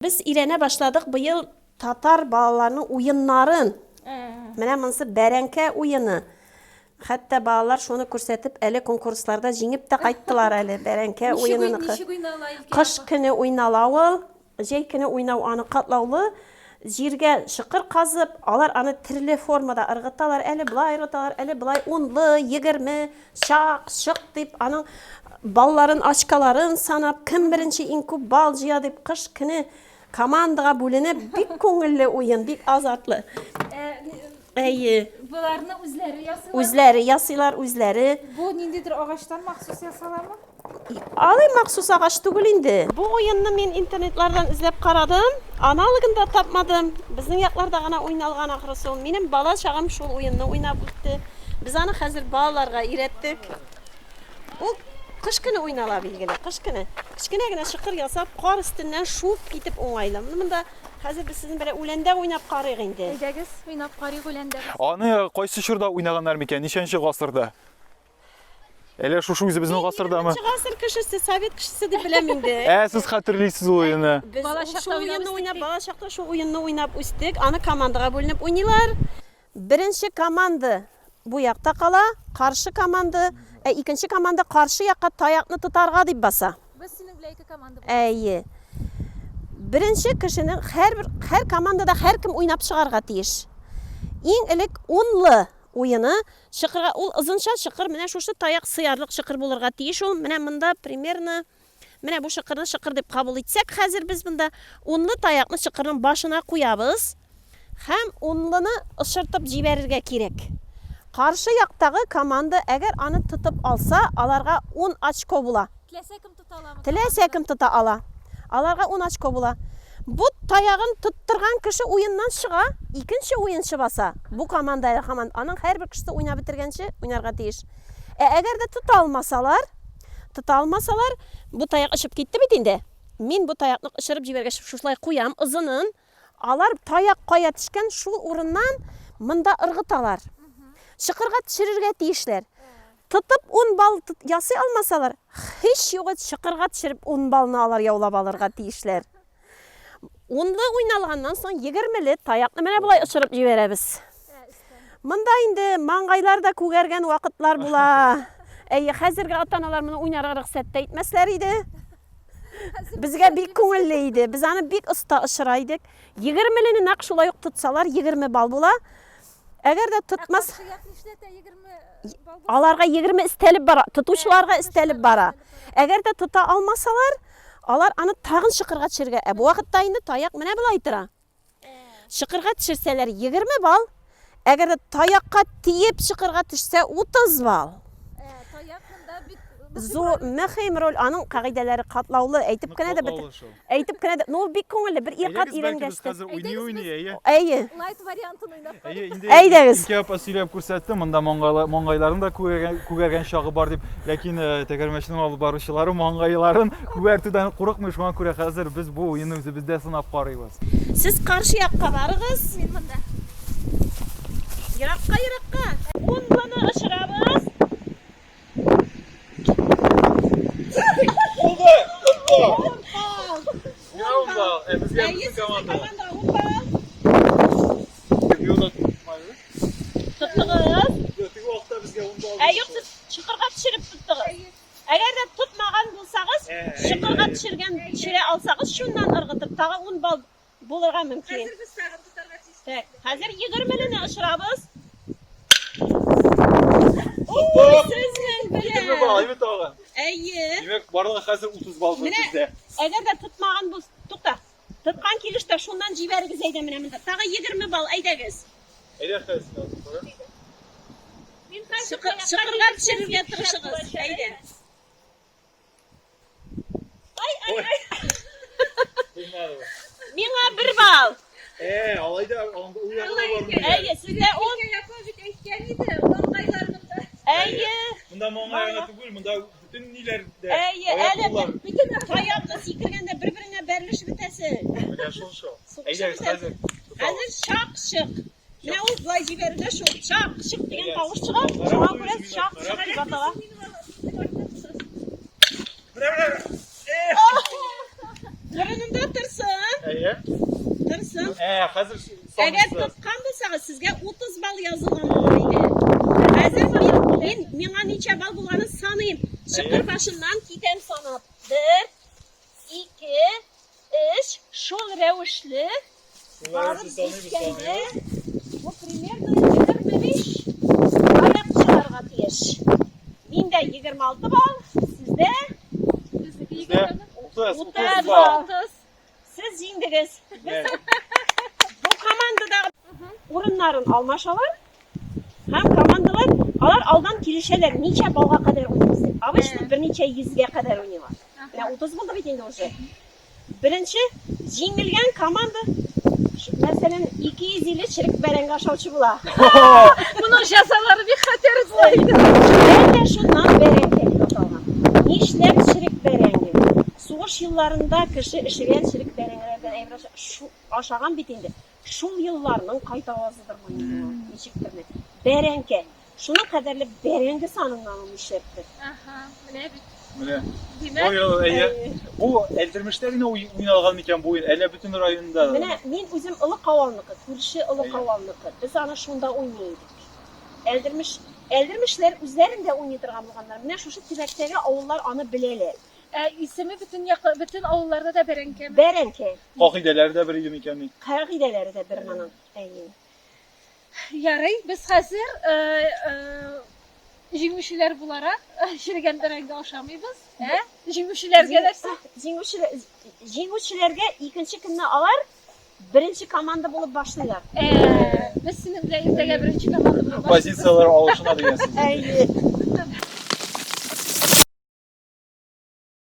Biz İrene başladık bu yıl Tatar bağlarının oyunların. Mene mınsı Berenke oyunu. Hatta bağlar şunu көрсетip ele konkurslarda jengip de kayttılar ele Berenke oyununu. Kış günü oynalawı, jey günü oynaw anı katlaulu. Jirge şıkır kazıp, alar anı türlü formada ırgıtalar, ele bulay ırgıtalar, ele bulay 10'lı, 20, şak, şık deyip anın balların açkaların sanap, kim birinci inku bal jiya deyip kış günü komandaga bölünüp bik köngüllü oyun, bik azatlı. Bularını özleri yasılar. Özleri, yasılar özleri. Bu nindedir ağaçtan mahsus yasalar mı? Ali maksus ağaç tugul indi. Bu oyununu men internetlerden izlep karadım. Analıgında tapmadım. Bizning yaklarda gana oynalgan ahırısı. Menim bala çağım şu oyununu oynap o'tdi. Biz ana hazır balalarga irettik. O kış günü oynala bilgili. Kış günü. Kichkinagina şıkır yasap, qar üstünden şuup gitip oңайлы. Mında hazır biz sizin böyle ulende oynap qarıyıq indi. Edegiz, oynap qarıyıq ulende. Аны кайсы чорда уйнаганнар микән? Ничәнче гасырда? Әле шушы үзе безнең гасырдамы? 20-нче гасыр кешесе, совет кешесе дип беләм инде. Сез хәтерлисез уйны. Biz Bala şu şaqta oyunu oynap oynap, o'stik. bala şaqta şu oyunu oynap o'stik. Anı komandaga bölünüp oynaylar. Birinci komanda bu yakta kala, karşı komanda, ikinci komanda karşı yakka tayakны tutarga dip basa. Biz senin bilayki komanda. Birinci kişinin her komandada her kim oynap çıgarga tiyiş. Иң элек 10'lı oyunu şıkırga ул ызынча şıkır, менә шушы таяк сыярлык şıkır булырга тиеш ул. Менә монда примерно менә бу şıkырны şıkыр дип кабул итсәк, хәзер без монда 10'lı таякны şıкырның башына куябыз. Һәм 10'лыны ышыртып җибәрергә кирәк. Каршы яктагы команда әгәр аны тотып алса, аларга 10 очко була. Tilese kim tutalamı? Теләсә кем тота ала. Аларга 10 очко була. Bu tayağın tutturgan kişi oyundan çığa, ikinci oyuncu basa. Bu komandayla komanda. Anın her bir kişisi oyna bitirgençi oynarga tiyiş. Eğer de tuta almasalar, bu tayak ışıp gitti bitinde. Min bu tayakны ışırıp jiberge şuşlay kuyam, ızının. Alar tayak koya tişken şu urundan mında ırgıtalar. Şıkırga tişirirge tiyişler. Tutup 10 bal yası almasalar, hiç yok şıkırga tişirip 10 balını alar yaulap alırga tiyişler. 10'lı oynalgandan soň 20'li tayakны менә булай ышырып җибәрәбез. Монда инде маңгайларда күгәргән вакытлар була. Хәзерге ата-аналар моны уйнарга рөхсәт итмәсләр иде. Безгә бик күңелле иде. Без аны бик оста ышырайдык. 20'лини нәкъ шулай ук тутсалар 20 бал була. Әгәр дә тутмас, аларга 20 истәлеп бара, тутучыларга истәлеп бара. Әгәр дә тута алмасалар, алар аны тагын шыкырга төшергә. Бу вакытта инде таяк менә булай тора. Шыкырга төшерсәләр 20 бал, әгәр дә таякка тиеп шыкырга төшсә 30 бал. Tayakında bir Зур мөһим роль, аның кагыйдәләре катлаулы. Әйтеп кенә дә бит. Әйтеп кенә дә, ну бик күңелле, бер икъат иренгәчтә. light variantını oynap. Әйдәгез. Ике апа сөйләп күрсәтте, монда маңгайларын да күгәргән чагы бар дип, ләкин тәгәрмәчнең алып баручылары маңгайларын күгәртүдән курыкмый, шуңа күрә хәзер без бу уенны үзебездә сынап карыйбыз. Сез каршы якка барыгыз. Min mında. Еракка. 10'ны ышырабыз. Bizga komanda. Yok siz şıkırga düşürüp tuttuğuz. Eğer de tutmagan bulsağız, şıkırga düşüre alsağız, şundan ırgıtıp tağı 10 bal bulurga mümkün. Hazır biz sağın tutarga çizdik. Hazır 20'lini ışırabız. Sizin 20 bal, evet ağa. Demek barığı hәзер 30 bal bizdə. Eğer de tutmagan bulsa, tukta. Tutkan kilişte şundan cibergiz eyde mine minde. Tağı 20 bal eydegiz. Әйдә хәзер. Şıkırga düşürürge tırışığız. Eyde. Ay. Mina 1 bal. Alayda uyarına var. Eye sizde 10. Yapıcık eşkeliydi. Mangaylarında. Eye. Bunda mаңгайга түгел, бunda bütün nilerde. Eye ele bütün tayakla sikirgende birbirine berliş bitesi. Менә шул. Әйдә хәзер. Hazır şak şık. Ne o bulay ciberinde şu şak şık diyen tavuş çıkar. Şuna göre şak şık diye batala. Görünümde otursun. Hozir Agar topgan bo'lsangiz sizga 30 ball yozilgan bo'ladi. Hozir men menga necha ball bo'lganini sanayman. Chiqir başından kitem sanab. 1 2 3 şol rəvişli varıb düşkəndə bu примерно 25 ayaqçılarga teyiş. Mində 26 bal, sizdə 30 bal. Siz yendiniz. Bu komandada orunların almaşalar hem komandalar alar aldan kilişeler neçə balga kadar oynayır. Обычно bir neçə yüzgə kadar oynayırlar. Yani 30 buldu bitindi уже. Birinci jengilgan komanda mesela 250 çirik bərəngə aşavçı bula. Bunun jazaları bir xatir izləydi. Ben de şundan bərəngə atalğan. Nişləb çirik bərəngi. Soğuş yıllarında kişi işləyən çirik bərənglərdən evraş şu aşağıdan bitindi. Şul yıllarının qaytavazıdır mı? Neçikdir mi? Bərəngə. Şuna qədərli bərəngə sanından işləbdir. Aha, ne bir. Mine. Demek. Bu eldirmişler yine oynalgan iken bu oyun. Ele bütün rayonunda. Менә мин үзем Ылы Кавалныкы, күрше Ылы Кавалныкы. Без аны шунда уйнайбыз. Элдермешләр үзләрендә уйный торган булганнар. Менә шушы тирәктәге авыллар аны беләләр. İsmi bütün avullarda da berenke. Bərənkə. Kakideleri de bir gün iken. Кагыйдәләре дә бер моның. Yaray biz hazır jingüşüler bularak şirgen berenge aşamayız. Jingüşüler gelirse. Җиңүчеләргә икенче көнне алар birinci komanda булып башлыйлар. Biz seninle irtege birinci kapandı. Позициялар алышына дигән сүз.